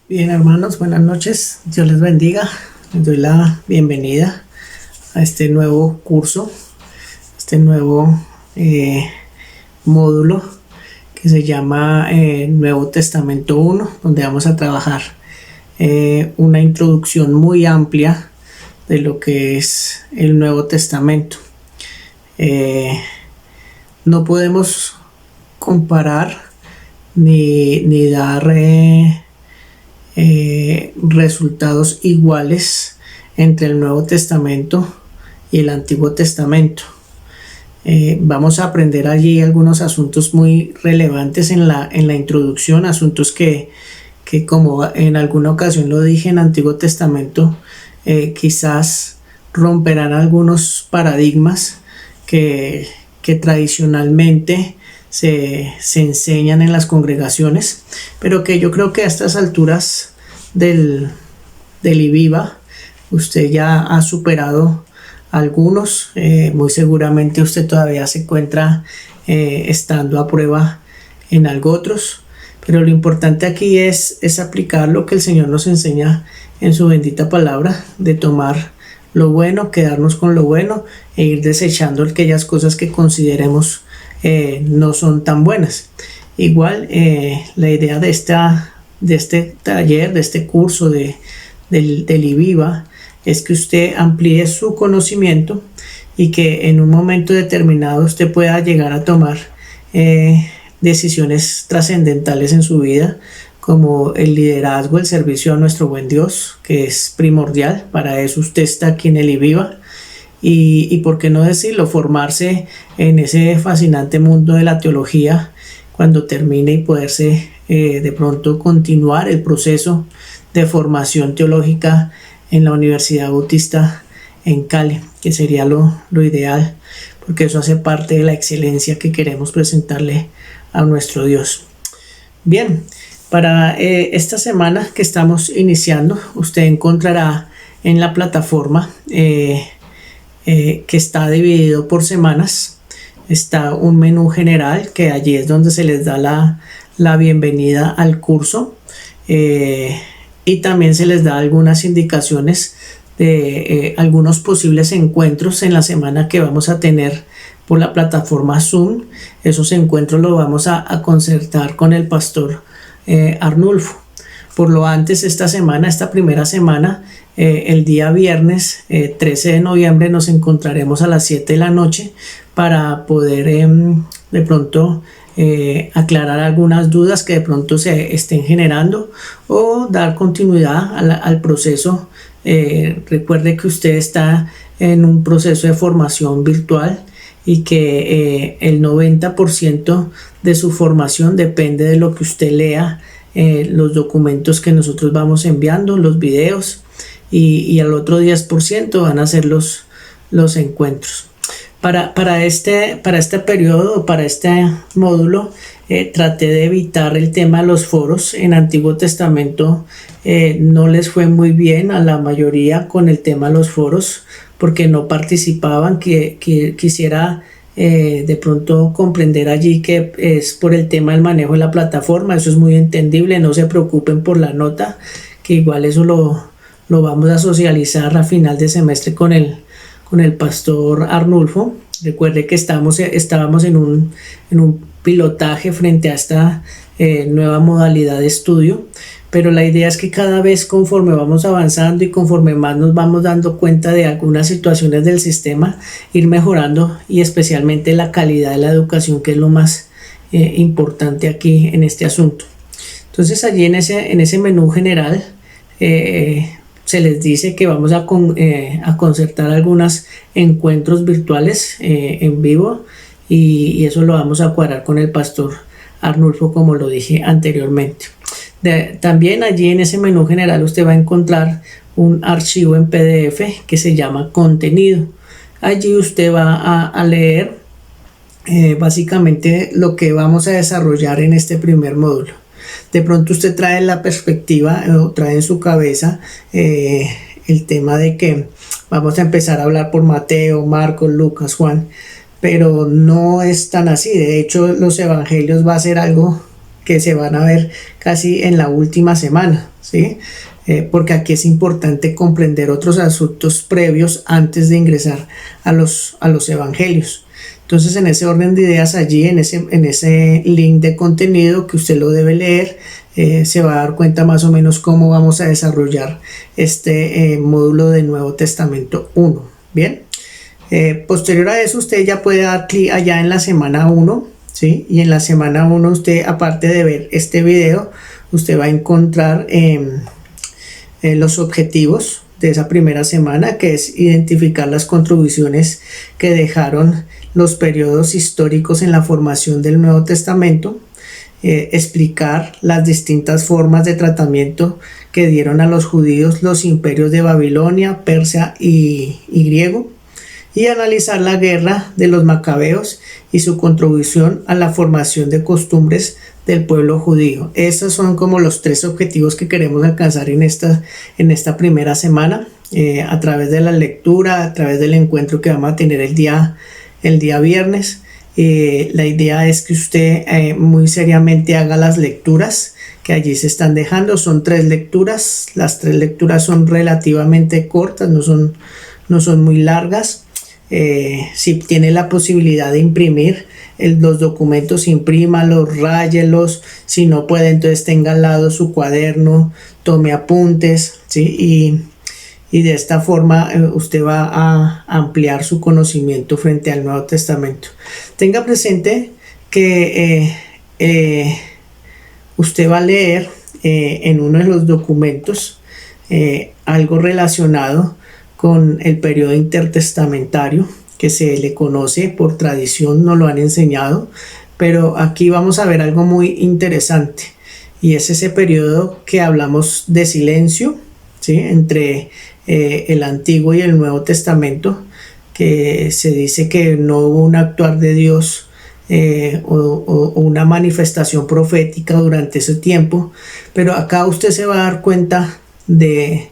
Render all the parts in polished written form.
Bien, hermanos, buenas noches. Dios les bendiga. Les doy la bienvenida a este nuevo curso, este nuevo módulo que se llama Nuevo Testamento 1, donde vamos a trabajar una introducción muy amplia de lo que es el Nuevo Testamento. No podemos comparar ni dar resultados iguales entre el Nuevo Testamento y el Antiguo Testamento. Vamos a aprender allí algunos asuntos muy relevantes en la introducción, asuntos que como en alguna ocasión lo dije en Antiguo Testamento, quizás romperán algunos paradigmas que tradicionalmente se enseñan en las congregaciones, pero que yo creo que a estas alturas del IVIVA usted ya ha superado algunos. Muy seguramente usted todavía se encuentra estando a prueba en algo otros, pero lo importante aquí es aplicar lo que el Señor nos enseña en su bendita palabra, de tomar lo bueno, quedarnos con lo bueno e ir desechando aquellas cosas que consideremos no son tan buenas. Igual la idea de este taller, de este curso del IVIVA, es que usted amplíe su conocimiento y que en un momento determinado usted pueda llegar a tomar decisiones trascendentales en su vida, como el liderazgo, el servicio a nuestro buen Dios, que es primordial. Para eso usted está aquí en el IVIVA. Y por qué no decirlo, formarse en ese fascinante mundo de la teología cuando termine, y poderse de pronto continuar el proceso de formación teológica en la Universidad Bautista en Cali, que sería lo ideal, porque eso hace parte de la excelencia que queremos presentarle a nuestro Dios. Bien, para esta semana que estamos iniciando, usted encontrará en la plataforma que está dividido por semanas. Está un menú general, que allí es donde se les da la bienvenida al curso, y también se les da algunas indicaciones de algunos posibles encuentros en la semana que vamos a tener por la plataforma Zoom. Esos encuentros los vamos a concertar con el pastor Arnulfo. Por lo antes, esta primera semana, el día viernes 13 de noviembre, nos encontraremos a las 7 de la noche para poder de pronto aclarar algunas dudas que de pronto se estén generando, o dar continuidad al proceso. Recuerde que usted está en un proceso de formación virtual y que el 90% de su formación depende de lo que usted lea, los documentos que nosotros vamos enviando, los videos, y al otro 10% van a ser los encuentros. Para este periodo, para este módulo, traté de evitar el tema de los foros. En Antiguo Testamento no les fue muy bien a la mayoría con el tema de los foros, porque no participaban. Quisiera de pronto comprender allí que es por el tema del manejo de la plataforma. Eso es muy entendible, no se preocupen por la nota, que igual eso lo vamos a socializar a final de semestre con el pastor Arnulfo. Recuerde que estábamos en un pilotaje frente a esta nueva modalidad de estudio, pero la idea es que cada vez, conforme vamos avanzando y conforme más nos vamos dando cuenta de algunas situaciones del sistema, ir mejorando, y especialmente la calidad de la educación, que es lo más importante aquí en este asunto. Entonces, allí en ese menú general se les dice que vamos a concertar algunos encuentros virtuales en vivo, y eso lo vamos a cuadrar con el pastor Arnulfo, como lo dije anteriormente. También allí en ese menú general usted va a encontrar un archivo en PDF que se llama contenido. Allí usted va a leer básicamente lo que vamos a desarrollar en este primer módulo. De pronto usted trae la perspectiva, o trae en su cabeza el tema de que vamos a empezar a hablar por Mateo, Marcos, Lucas, Juan, pero no es tan así. De hecho, los evangelios va a ser algo que se van a ver casi en la última semana, ¿sí? Porque aquí es importante comprender otros asuntos previos antes de ingresar a los evangelios. Entonces, en ese orden de ideas, allí en ese link de contenido que usted lo debe leer, se va a dar cuenta más o menos cómo vamos a desarrollar este módulo del Nuevo Testamento 1. Bien, posterior a eso, usted ya puede dar clic allá en la semana 1, ¿sí? Y en la semana 1 usted, aparte de ver este video, usted va a encontrar los objetivos de esa primera semana, que es identificar las contribuciones que dejaron los periodos históricos en la formación del Nuevo Testamento, explicar las distintas formas de tratamiento que dieron a los judíos los imperios de Babilonia, Persia y griego, y analizar la guerra de los macabeos y su contribución a la formación de costumbres del pueblo judío. Estos son como los 3 objetivos que queremos alcanzar en esta primera semana, a través de la lectura, a través del encuentro que vamos a tener el día viernes. La idea es que usted muy seriamente haga las lecturas que allí se están dejando. Son 3 lecturas, las 3 lecturas son relativamente cortas, no son muy largas. Si tiene la posibilidad de imprimir los documentos, imprímalos, ráyelos. Si no puede, entonces tenga al lado su cuaderno, tome apuntes, ¿sí? Y de esta forma usted va a ampliar su conocimiento frente al Nuevo Testamento. Tenga presente que usted va a leer en uno de los documentos algo relacionado con el periodo intertestamentario, que se le conoce por tradición, nos lo han enseñado, pero aquí vamos a ver algo muy interesante, y es ese periodo que hablamos de silencio, ¿sí? Entre el Antiguo y el Nuevo Testamento, que se dice que no hubo un actuar de Dios o una manifestación profética durante ese tiempo, pero acá usted se va a dar cuenta de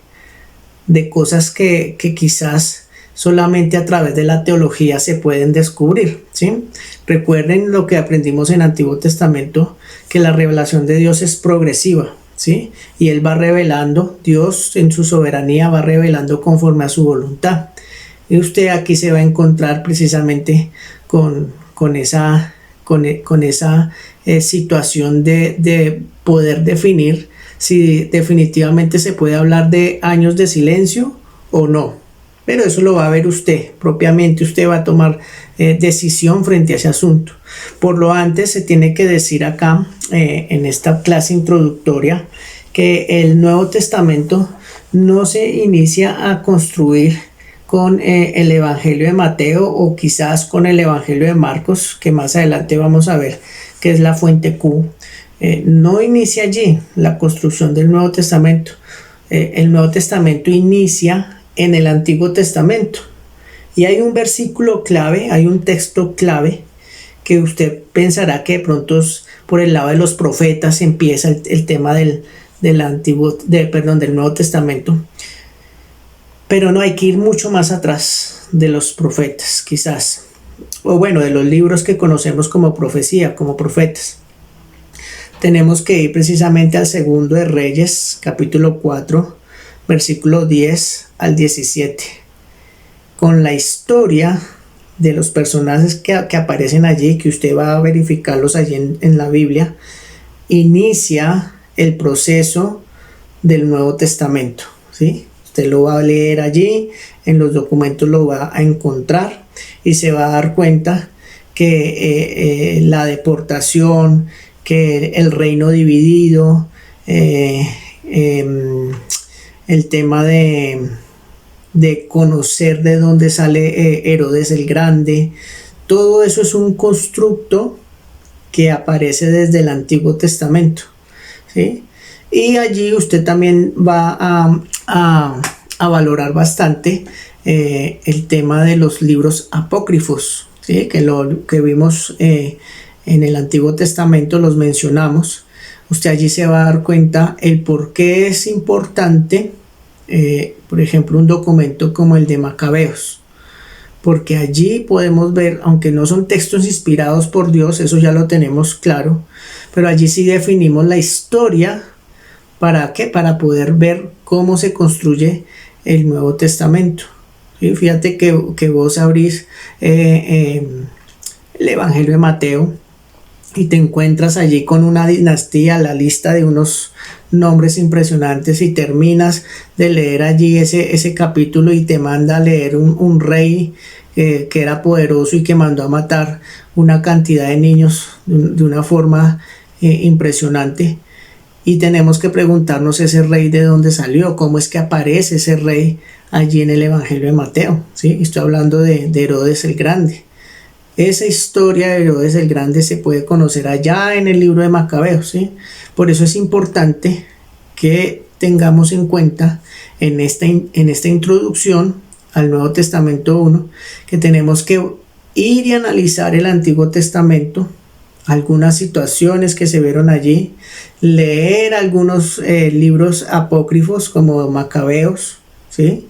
cosas que quizás solamente a través de la teología se pueden descubrir, ¿sí? Recuerden lo que aprendimos en el Antiguo Testamento, que la revelación de Dios es progresiva, ¿sí? Y Él va revelando, Dios en su soberanía va revelando conforme a su voluntad. Y usted aquí se va a encontrar precisamente con esa situación de poder definir si definitivamente se puede hablar de años de silencio o no. Pero eso lo va a ver usted, propiamente usted va a tomar decisión frente a ese asunto. Por lo antes se tiene que decir acá, en esta clase introductoria, que el Nuevo Testamento no se inicia a construir con el Evangelio de Mateo o quizás con el Evangelio de Marcos, que más adelante vamos a ver que es la fuente Q. No inicia allí la construcción del Nuevo Testamento. El Nuevo Testamento inicia en el Antiguo Testamento, y hay un versículo clave, hay un texto clave que usted pensará que de pronto por el lado de los profetas empieza el tema del Nuevo Testamento, pero no, hay que ir mucho más atrás de los profetas, quizás, o bueno, de los libros que conocemos como profecía, como profetas. Tenemos que ir precisamente al Segundo de Reyes, capítulo 4, versículo 10 al 17, con la historia de los personajes que aparecen allí, que usted va a verificarlos allí en la Biblia. Inicia el proceso del Nuevo Testamento, ¿sí? Usted lo va a leer allí, en los documentos lo va a encontrar y se va a dar cuenta que la deportación, que el reino dividido, el tema de conocer de dónde sale Herodes el Grande, todo eso es un constructo que aparece desde el Antiguo Testamento, ¿sí? Y allí usted también va a valorar bastante el tema de los libros apócrifos, ¿sí? Que vimos en el Antiguo Testamento, los mencionamos. Usted allí se va a dar cuenta el por qué es importante, por ejemplo, un documento como el de Macabeos, porque allí podemos ver, aunque no son textos inspirados por Dios, eso ya lo tenemos claro, pero allí sí definimos la historia. ¿Para qué? Para poder ver cómo se construye el Nuevo Testamento. ¿Sí? Fíjate que vos abrís el Evangelio de Mateo y te encuentras allí con una dinastía, la lista de unos nombres impresionantes, y terminas de leer allí ese capítulo y te manda a leer un rey que era poderoso y que mandó a matar una cantidad de niños de una forma impresionante. Y tenemos que preguntarnos ese rey de dónde salió, cómo es que aparece ese rey allí en el Evangelio de Mateo. ¿Sí? Estoy hablando de Herodes el Grande. Esa historia de Herodes el Grande se puede conocer allá en el libro de Macabeos, ¿sí? Por eso es importante que tengamos en cuenta en esta introducción al Nuevo Testamento 1, que tenemos que ir y analizar el Antiguo Testamento, algunas situaciones que se vieron allí, leer algunos libros apócrifos como Macabeos, ¿sí?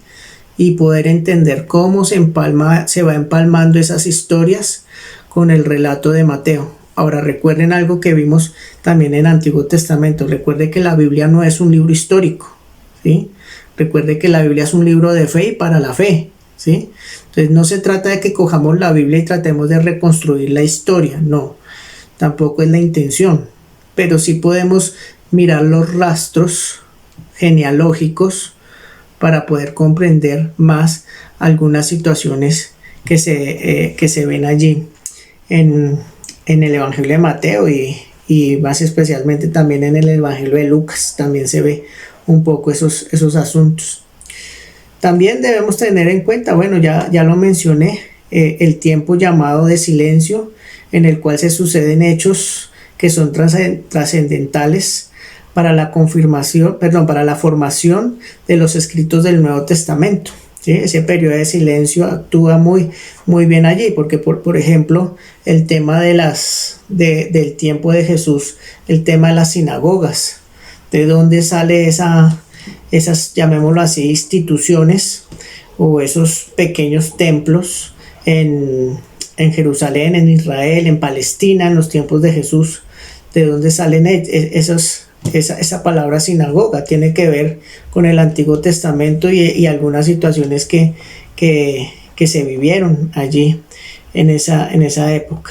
Y poder entender cómo se va empalmando esas historias con el relato de Mateo. Ahora recuerden algo que vimos también en el Antiguo Testamento. Recuerde que la Biblia no es un libro histórico, ¿sí? Recuerde que la Biblia es un libro de fe y para la fe, ¿sí? Entonces no se trata de que cojamos la Biblia y tratemos de reconstruir la historia, no, tampoco es la intención, pero sí podemos mirar los rastros genealógicos para poder comprender más algunas situaciones que se ven allí en el Evangelio de Mateo y más especialmente también en el Evangelio de Lucas. También se ve un poco esos asuntos. También debemos tener en cuenta, bueno, ya lo mencioné, el tiempo llamado de silencio, en el cual se suceden hechos que son trascendentales para la formación de los escritos del Nuevo Testamento. ¿Sí? Ese periodo de silencio actúa muy, muy bien allí, porque por ejemplo, el tema del tiempo de Jesús, el tema de las sinagogas, de dónde sale esas, llamémoslo así, instituciones o esos pequeños templos en Jerusalén, en Israel, en Palestina, en los tiempos de Jesús, de dónde salen esa palabra sinagoga. Tiene que ver con el Antiguo Testamento y algunas situaciones que se vivieron allí en esa época.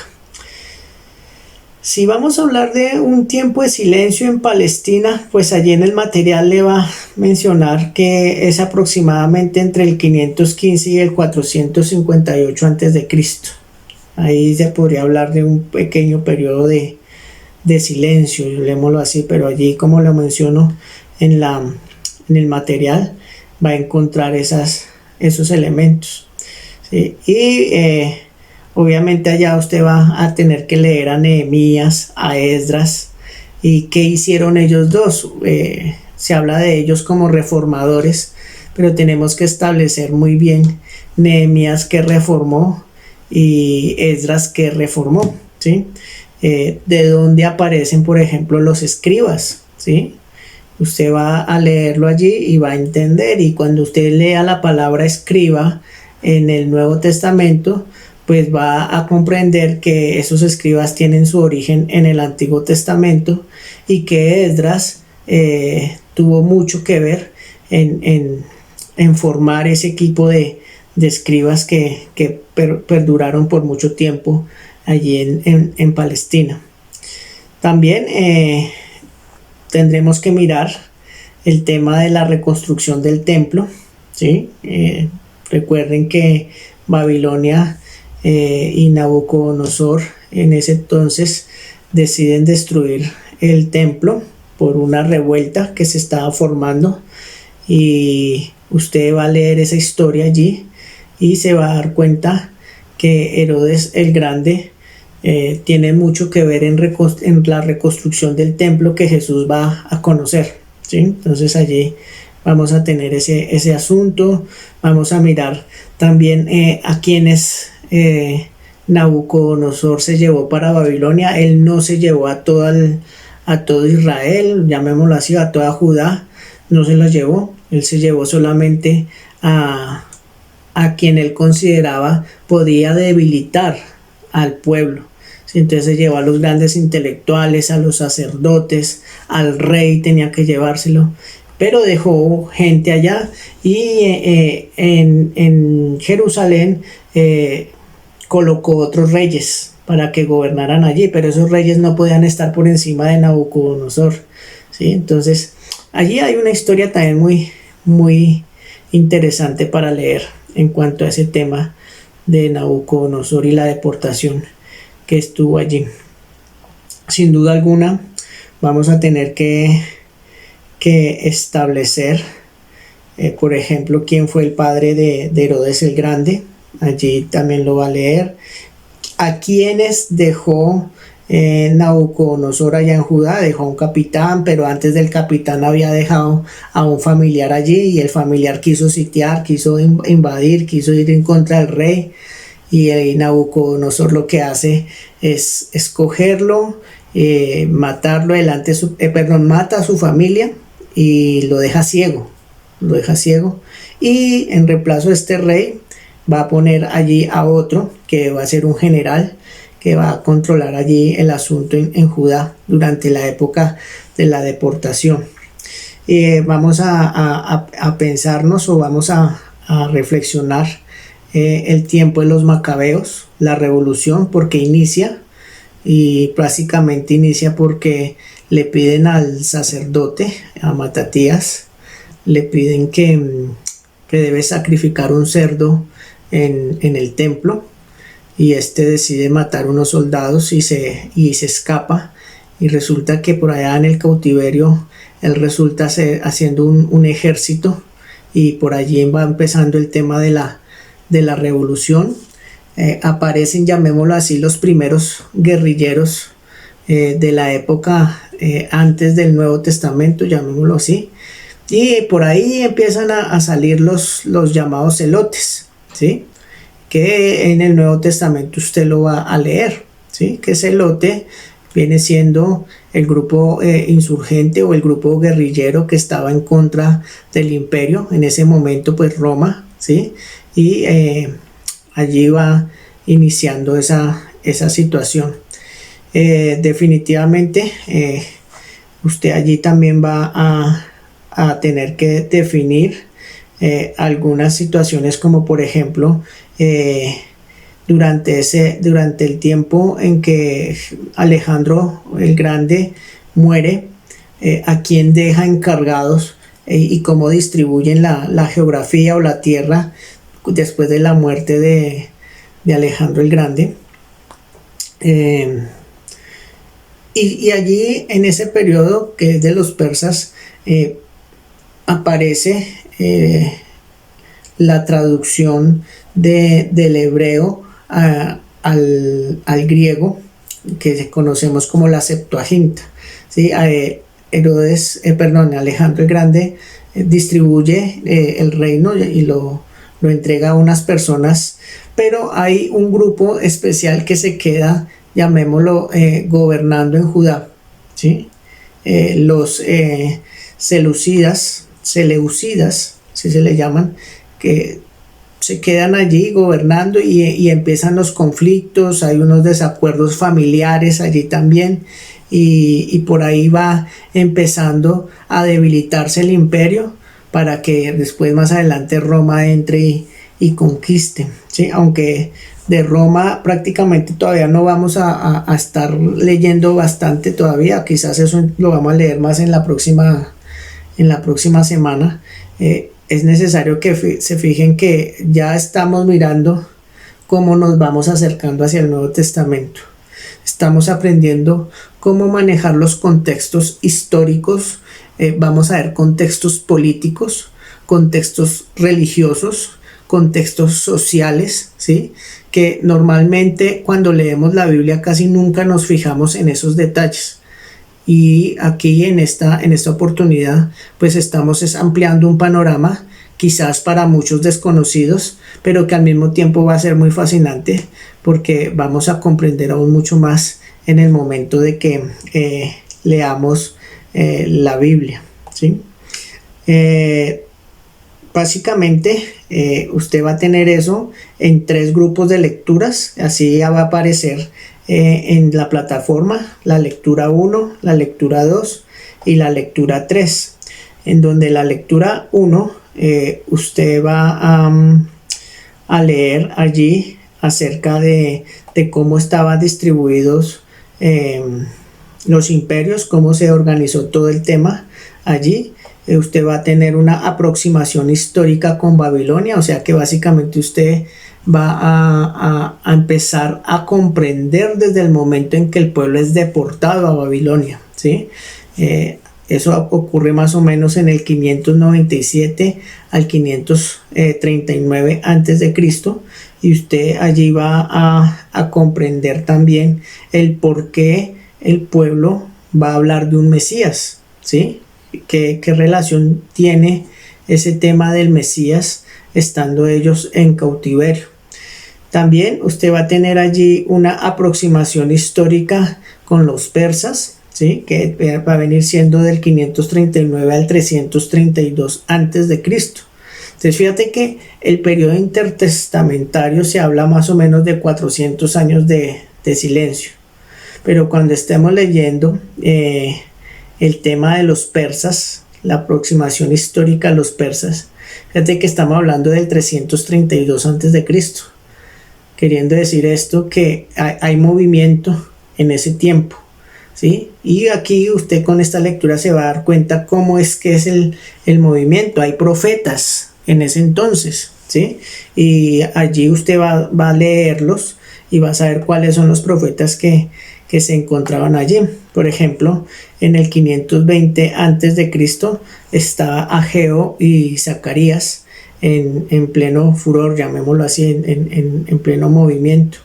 Si vamos a hablar de un tiempo de silencio en Palestina, pues allí en el material le va a mencionar que es aproximadamente entre el 515 y el 458 a.C. Ahí se podría hablar de un pequeño periodo de silencio, llamémoslo así, pero allí, como lo menciono en el material, va a encontrar esos elementos, ¿sí? Y obviamente allá usted va a tener que leer a Nehemías, a Esdras, y qué hicieron ellos dos. Se habla de ellos como reformadores, pero tenemos que establecer muy bien Nehemías que reformó y Esdras que reformó, ¿sí? De dónde aparecen, por ejemplo, los escribas, ¿sí? Usted va a leerlo allí y va a entender, y cuando usted lea la palabra escriba en el Nuevo Testamento, pues va a comprender que esos escribas tienen su origen en el Antiguo Testamento y que Esdras tuvo mucho que ver en formar ese equipo de escribas que perduraron por mucho tiempo allí en Palestina. También tendremos que mirar el tema de la reconstrucción del templo, ¿sí? Recuerden que Babilonia y Nabucodonosor en ese entonces deciden destruir el templo por una revuelta que se estaba formando, y usted va a leer esa historia allí y se va a dar cuenta que Herodes el Grande tiene mucho que ver en la reconstrucción del templo que Jesús va a conocer, ¿sí? Entonces allí vamos a tener ese asunto. Vamos a mirar también a quienes Nabucodonosor se llevó para Babilonia. Él no se llevó a todo Israel, llamémoslo así, a toda Judá, no se los llevó. Él se llevó solamente a quien él consideraba podía debilitar al pueblo, ¿sí? Entonces se llevó a los grandes intelectuales, a los sacerdotes, al rey tenía que llevárselo, pero dejó gente allá y en Jerusalén colocó otros reyes para que gobernaran allí, pero esos reyes no podían estar por encima de Nabucodonosor, ¿sí? Entonces allí hay una historia también muy interesante para leer en cuanto a ese tema de Nabucodonosor y la deportación que estuvo allí. Sin duda alguna vamos a tener que establecer, por ejemplo, quién fue el padre de Herodes el Grande. Allí también lo va a leer. A quienes dejó Nabucodonosor allá en Judá. Dejó a un capitán, pero antes del capitán había dejado a un familiar allí, y el familiar quiso sitiar, quiso invadir, quiso ir en contra del rey, y Nabucodonosor lo que hace es escogerlo, matarlo delante mata a su familia y lo deja ciego, y en reemplazo de este rey va a poner allí a otro que va a ser un general que va a controlar allí el asunto en Judá durante la época de la deportación. Vamos a pensarnos, o vamos a reflexionar el tiempo de los macabeos, la revolución, porque inicia, y básicamente inicia porque le piden al sacerdote, a Matatías, le piden que debe sacrificar un cerdo en el templo, y este decide matar unos soldados y se escapa, y resulta que por allá en el cautiverio él resulta haciendo un ejército, y por allí va empezando el tema de la revolución. Aparecen, llamémoslo así, los primeros guerrilleros de la época antes del Nuevo Testamento, llamémoslo así, y por ahí empiezan a salir los llamados celotes, ¿sí? Que en el Nuevo Testamento usted lo va a leer, ¿sí? Que celote viene siendo el grupo insurgente o el grupo guerrillero que estaba en contra del imperio, en ese momento pues Roma, ¿sí? Y allí va iniciando esa situación. Definitivamente usted allí también va a tener que definir algunas situaciones, como por ejemplo durante el tiempo en que Alejandro el Grande muere, a quien deja encargados y cómo distribuyen la geografía o la tierra después de la muerte de Alejandro el Grande. Y allí en ese periodo que es de los persas aparece la traducción del hebreo al griego, que conocemos como la Septuaginta, ¿sí? Alejandro el Grande distribuye el reino y lo entrega a unas personas, pero hay un grupo especial que se queda, llamémoslo, gobernando en Judá, ¿sí? Los seleucidas, si se le llaman, que se quedan allí gobernando, y empiezan los conflictos, hay unos desacuerdos familiares allí también, y por ahí va empezando a debilitarse el imperio para que después más adelante Roma entre y conquiste, ¿sí? Aunque de Roma prácticamente todavía no vamos a estar leyendo bastante todavía, quizás eso lo vamos a leer más en la próxima semana. Es necesario que se fijen que ya estamos mirando cómo nos vamos acercando hacia el Nuevo Testamento. Estamos aprendiendo cómo manejar los contextos históricos, vamos a ver contextos políticos, contextos religiosos, contextos sociales, ¿sí? Que normalmente cuando leemos la Biblia casi nunca nos fijamos en esos detalles. Y aquí en esta oportunidad pues estamos ampliando un panorama quizás para muchos desconocidos, pero que al mismo tiempo va a ser muy fascinante, porque vamos a comprender aún mucho más en el momento de que leamos la Biblia, ¿sí? Básicamente usted va a tener eso en 3 grupos de lecturas, así ya va a aparecer en la plataforma, la lectura 1, la lectura 2 y la lectura 3, en donde la lectura 1 usted va a leer allí acerca de cómo estaban distribuidos los imperios, cómo se organizó todo el tema allí. Usted va a tener una aproximación histórica con Babilonia, o sea que básicamente usted va a empezar a comprender desde el momento en que el pueblo es deportado a Babilonia, ¿sí? Eso ocurre más o menos en el 597 al 539 antes de Cristo, y usted allí va a comprender también el por qué el pueblo va a hablar de un Mesías, ¿sí? ¿Qué relación tiene ese tema del Mesías estando ellos en cautiverio? También usted va a tener allí una aproximación histórica con los persas, ¿sí? Que va a venir siendo del 539 al 332 antes de Cristo. Entonces fíjate que el periodo intertestamentario se habla más o menos de 400 años de silencio, pero cuando estemos leyendo el tema de los persas, la aproximación histórica a los persas, fíjate que estamos hablando del 332 antes de Cristo, queriendo decir esto que hay movimiento en ese tiempo, ¿sí? Y aquí usted con esta lectura se va a dar cuenta cómo es que es el movimiento. Hay profetas en ese entonces, ¿sí? Y allí usted va a leerlos y va a saber cuáles son los profetas que se encontraban allí. Por ejemplo, en el 520 antes de Cristo estaba Ageo y Zacarías en pleno furor, llamémoslo así, en pleno movimiento.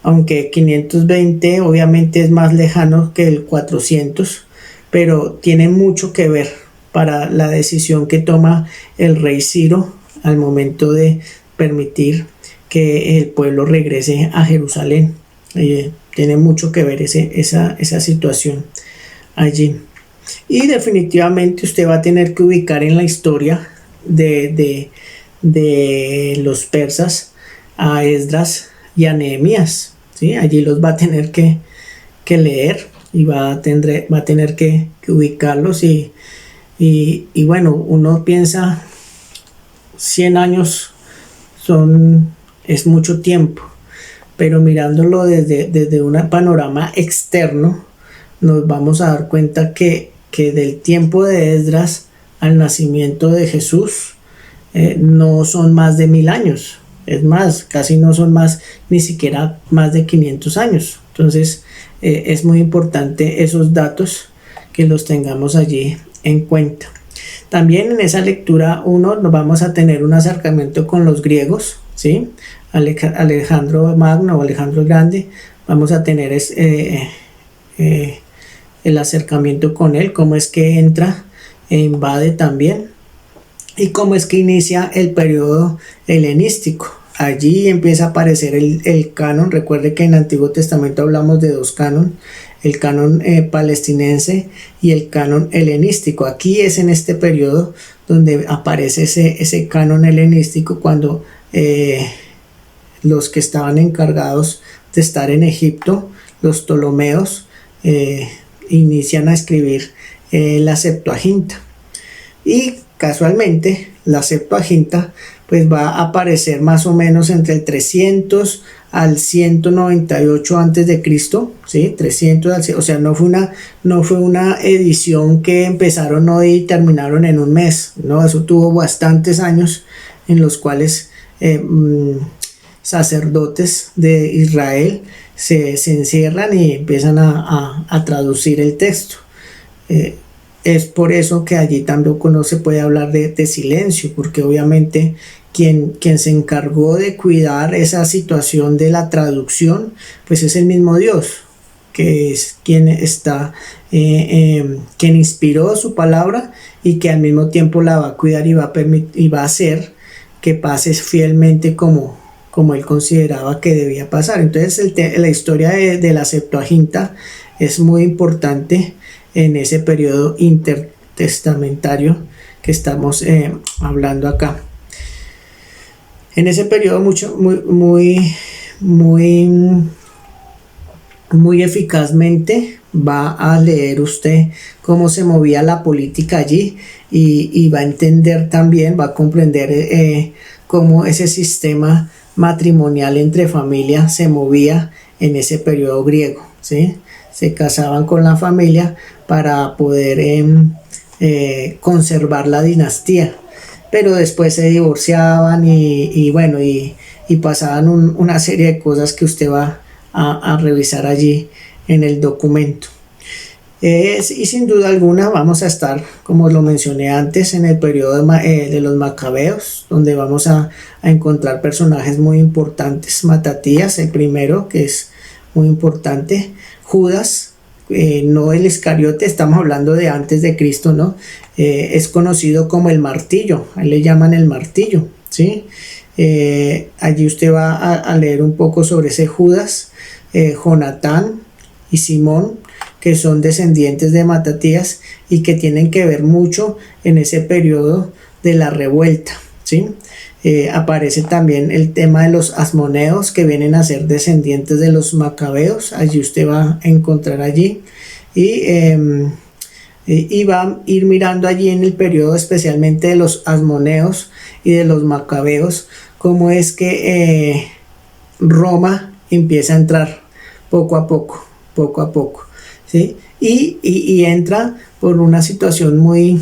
Aunque 520 obviamente es más lejano que el 400, pero tiene mucho que ver para la decisión que toma el rey Ciro al momento de permitir que el pueblo regrese a Jerusalén. Tiene mucho que ver esa situación allí. Y definitivamente usted va a tener que ubicar en la historia de los persas a Esdras y a Nehemías, ¿sí? Allí los va a tener que leer y va a tener que ubicarlos y bueno, uno piensa 100 años es mucho tiempo, pero mirándolo desde un panorama externo nos vamos a dar cuenta que del tiempo de Esdras al nacimiento de Jesús no son más de 1000 años. Es más, casi no son ni siquiera más de 500 años. Entonces es muy importante esos datos que los tengamos allí en cuenta. También en esa lectura 1 nos vamos a tener un acercamiento con los griegos, ¿sí? Alejandro Magno o Alejandro el Grande, vamos a tener el acercamiento con él, cómo es que entra e invade también, y cómo es que inicia el periodo helenístico. Allí empieza a aparecer el canon. Recuerde que en el Antiguo Testamento hablamos de dos canon, el canon palestinense y el canon helenístico. Aquí es en este periodo donde aparece ese canon helenístico, cuando los que estaban encargados de estar en Egipto, los Ptolomeos, inician a escribir la Septuaginta. Y casualmente la Septuaginta pues va a aparecer más o menos entre el 300 al 198 antes de Cristo, ¿sí? 300, o sea, no fue una edición que empezaron hoy y terminaron en un mes, no, eso tuvo bastantes años en los cuales sacerdotes de Israel se encierran y empiezan a traducir el texto. Es por eso que allí tampoco no se puede hablar de silencio, porque obviamente quien se encargó de cuidar esa situación de la traducción, pues es el mismo Dios, que es quien inspiró su palabra y que al mismo tiempo la va a cuidar y va a hacer que pase fielmente como él consideraba que debía pasar. Entonces la historia de la Septuaginta es muy importante en ese periodo intertestamentario que estamos hablando acá. En ese periodo muy muy eficazmente va a leer usted cómo se movía la política allí y va a entender también, va a comprender cómo ese sistema matrimonial entre familias se movía en ese periodo griego, ¿sí? Se casaban con la familia para poder conservar la dinastía, pero después se divorciaban y pasaban una serie de cosas que usted va a revisar allí en el documento. Y sin duda alguna vamos a estar, como lo mencioné antes, en el periodo de los macabeos, donde vamos a encontrar personajes muy importantes. Matatías, el primero, que es muy importante. Judas, no el Iscariote, estamos hablando de antes de Cristo, ¿no? Es conocido como el martillo, a él le llaman el martillo, ¿sí? Allí usted va a leer un poco sobre ese Judas, Jonatán y Simón, que son descendientes de Matatías y que tienen que ver mucho en ese periodo de la revuelta, ¿sí? Aparece también el tema de los asmoneos, que vienen a ser descendientes de los macabeos. Allí usted va a encontrar allí y va a ir mirando allí en el periodo especialmente de los asmoneos y de los macabeos, cómo es que Roma empieza a entrar poco a poco, ¿sí? Y entra por una situación muy,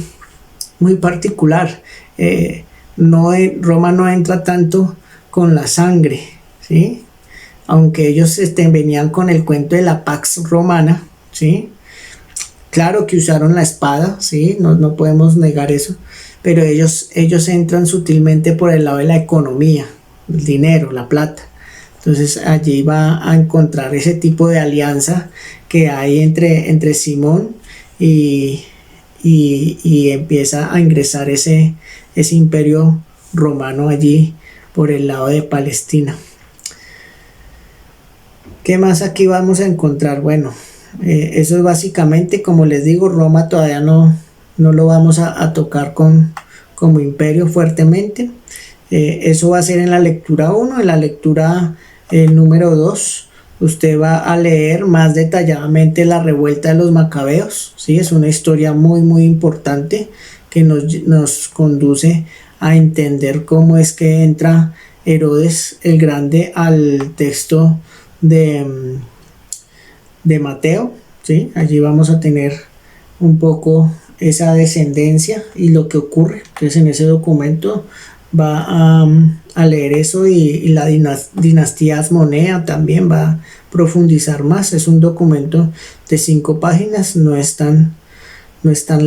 muy particular. Roma no entra tanto con la sangre, ¿sí? Aunque ellos venían con el cuento de la Pax Romana, ¿sí? Claro que usaron la espada, ¿sí? No podemos negar eso, pero ellos entran sutilmente por el lado de la economía, el dinero, la plata. Entonces allí va a encontrar ese tipo de alianza que hay entre Simón y empieza a ingresar ese imperio romano allí por el lado de Palestina. ¿Qué más aquí vamos a encontrar? Bueno, eso es básicamente, como les digo, Roma todavía no lo vamos a tocar como imperio fuertemente. Eso va a ser en la lectura 1. En la lectura número 2 usted va a leer más detalladamente la revuelta de los macabeos, ¿sí? Es una historia muy muy importante que nos conduce a entender cómo es que entra Herodes el Grande al texto de Mateo, ¿sí? Allí vamos a tener un poco esa descendencia y lo que ocurre. Entonces en ese documento va a leer eso y la dinastía Asmonea también va a profundizar más. Es un documento de 5 páginas, no es tan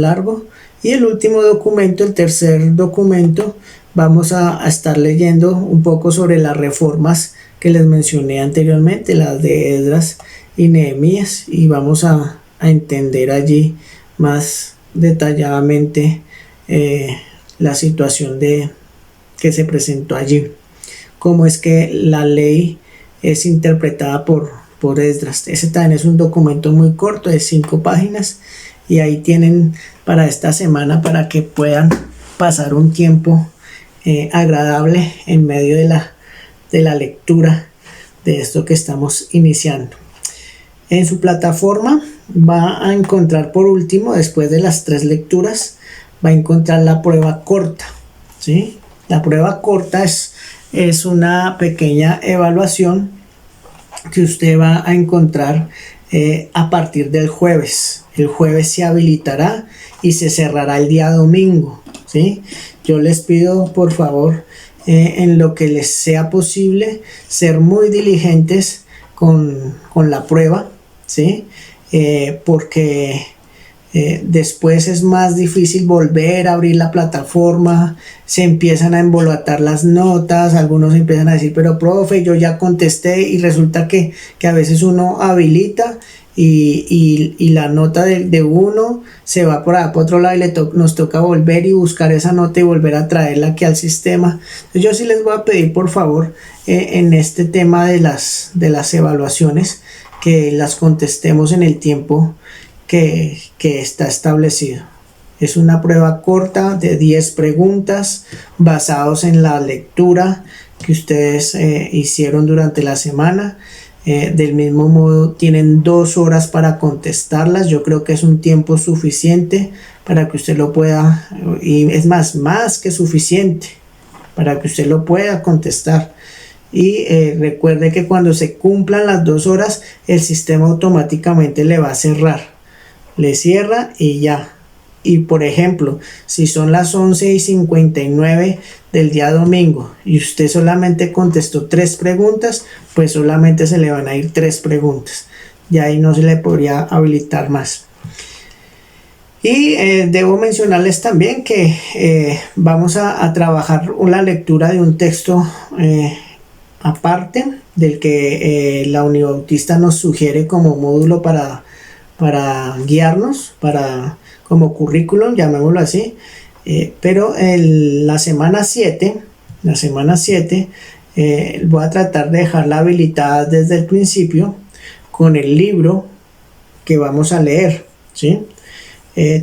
largo. Y el último documento, el tercer documento, vamos a estar leyendo un poco sobre las reformas que les mencioné anteriormente, las de Esdras y Nehemías, y vamos a entender allí más detalladamente la situación que se presentó allí, cómo es que la ley es interpretada por Esdras. Ese también es un documento muy corto de 5 páginas y ahí tienen para esta semana para que puedan pasar un tiempo agradable en medio de la lectura de esto que estamos iniciando. En su plataforma va a encontrar, por último, después de las 3 lecturas, va a encontrar la prueba corta, ¿sí? La prueba corta es una pequeña evaluación que usted va a encontrar a partir del jueves. El jueves se habilitará y se cerrará el día domingo, ¿sí? Yo les pido, por favor, en lo que les sea posible, ser muy diligentes con la prueba, ¿sí? Porque después es más difícil volver a abrir la plataforma, se empiezan a embolatar las notas, algunos empiezan a decir, pero profe, yo ya contesté, y resulta que a veces uno habilita y la nota de uno se va por otro lado y nos toca volver y buscar esa nota y volver a traerla aquí al sistema. Entonces yo sí les voy a pedir, por favor, en este tema de las evaluaciones, que las contestemos en el tiempo que está establecido. Es una prueba corta de 10 preguntas basados en la lectura que ustedes hicieron durante la semana. Del mismo modo, tienen 2 horas para contestarlas. Yo creo que es un tiempo suficiente para que usted lo pueda, y es más que suficiente para que usted lo pueda contestar. Y recuerde que cuando se cumplan las 2 horas, el sistema automáticamente le va a cerrar. Le cierra y ya. Y por ejemplo, si son las 11:59 del día domingo y usted solamente contestó 3 preguntas, pues solamente se le van a ir 3 preguntas. Ya ahí no se le podría habilitar más. Y debo mencionarles también que vamos a trabajar la lectura de un texto aparte del que la Unibautista nos sugiere como módulo para guiarnos, como currículum, llamémoslo así. Pero la semana 7 voy a tratar de dejarla habilitada desde el principio con el libro que vamos a leer, ¿sí?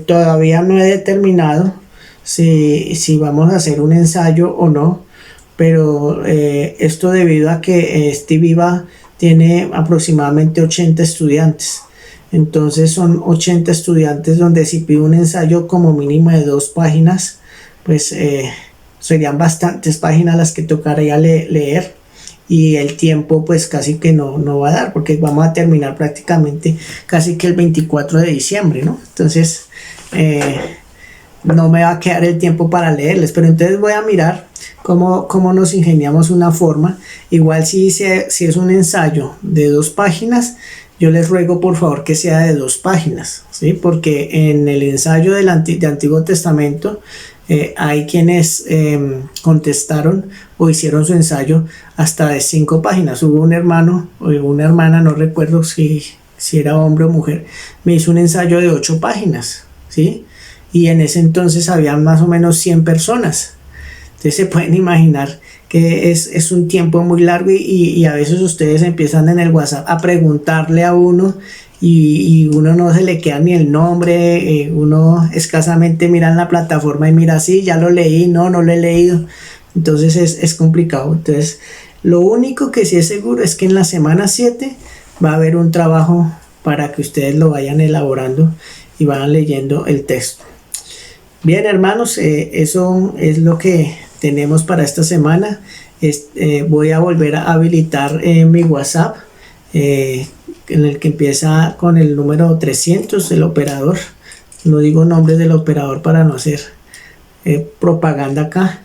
Todavía no he determinado si vamos a hacer un ensayo o no, pero esto debido a que Viva tiene aproximadamente 80 estudiantes. Entonces son 80 estudiantes donde si pido un ensayo como mínimo de 2 páginas, pues serían bastantes páginas las que tocaría leer, y el tiempo pues casi que no va a dar, porque vamos a terminar prácticamente casi que el 24 de diciembre, ¿no? Entonces no me va a quedar el tiempo para leerles, pero entonces voy a mirar cómo nos ingeniamos una forma. Igual si es un ensayo de 2 páginas, yo les ruego por favor que sea de 2 páginas, ¿sí? Porque en el ensayo de Antiguo Testamento hay quienes contestaron o hicieron su ensayo hasta de 5 páginas. Hubo un hermano o una hermana, no recuerdo si era hombre o mujer, me hizo un ensayo de 8 páginas, ¿sí? Y en ese entonces había más o menos 100 personas. Entonces se pueden imaginar que es un tiempo muy largo, y a veces ustedes empiezan en el WhatsApp a preguntarle a uno y uno no se le queda ni el nombre, uno escasamente mira en la plataforma y mira, sí, ya lo leí, no lo he leído. Entonces es complicado. Entonces lo único que sí es seguro es que en la semana 7 va a haber un trabajo para que ustedes lo vayan elaborando y vayan leyendo el texto. Bien, hermanos, eso es lo que tenemos para esta semana. Voy a volver a habilitar mi WhatsApp, en el que empieza con el número 300 del operador. No digo nombre del operador para no hacer propaganda acá,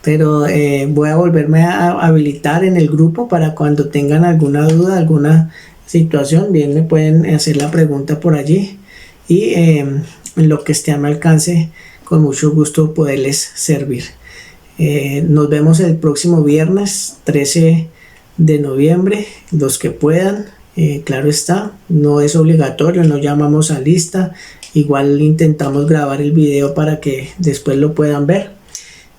pero voy a volverme a habilitar en el grupo para cuando tengan alguna duda, alguna situación, bien me pueden hacer la pregunta por allí, y en lo que esté a mi alcance, con mucho gusto poderles servir. Nos vemos el próximo viernes 13 de noviembre, los que puedan. Claro está, no es obligatorio, no llamamos a lista, igual intentamos grabar el video para que después lo puedan ver,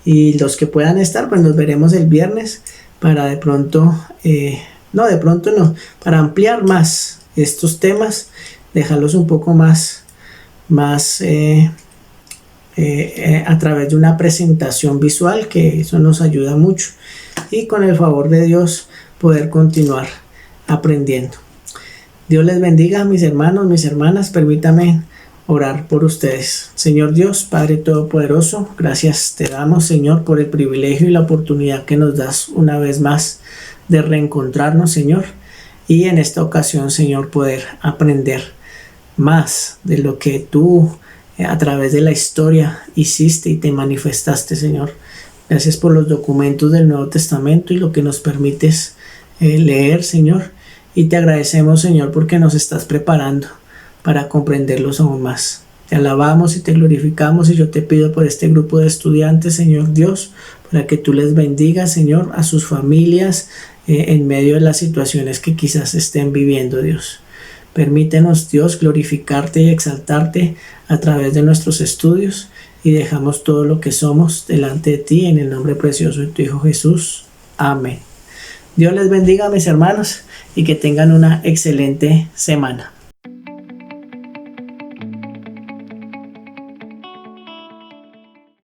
y los que puedan estar, pues nos veremos el viernes para para ampliar más estos temas, dejarlos un poco más a través de una presentación visual, que eso nos ayuda mucho, y con el favor de Dios poder continuar aprendiendo. Dios les bendiga, mis hermanos, mis hermanas. Permítame orar por ustedes. Señor Dios, Padre Todopoderoso, gracias te damos, Señor, por el privilegio y la oportunidad que nos das una vez más de reencontrarnos, Señor, y en esta ocasión, Señor, poder aprender más de lo que tú a través de la historia hiciste y te manifestaste, Señor. Gracias por los documentos del Nuevo Testamento y lo que nos permites leer, Señor, y te agradecemos, Señor, porque nos estás preparando para comprenderlos aún más. Te alabamos y te glorificamos, y yo te pido por este grupo de estudiantes, Señor Dios, para que tú les bendigas, Señor, a sus familias, en medio de las situaciones que quizás estén viviendo, Dios. Permítenos, Dios, glorificarte y exaltarte a través de nuestros estudios, y dejamos todo lo que somos delante de ti, en el nombre precioso de tu Hijo Jesús. Amén. Dios les bendiga, mis hermanos, y que tengan una excelente semana.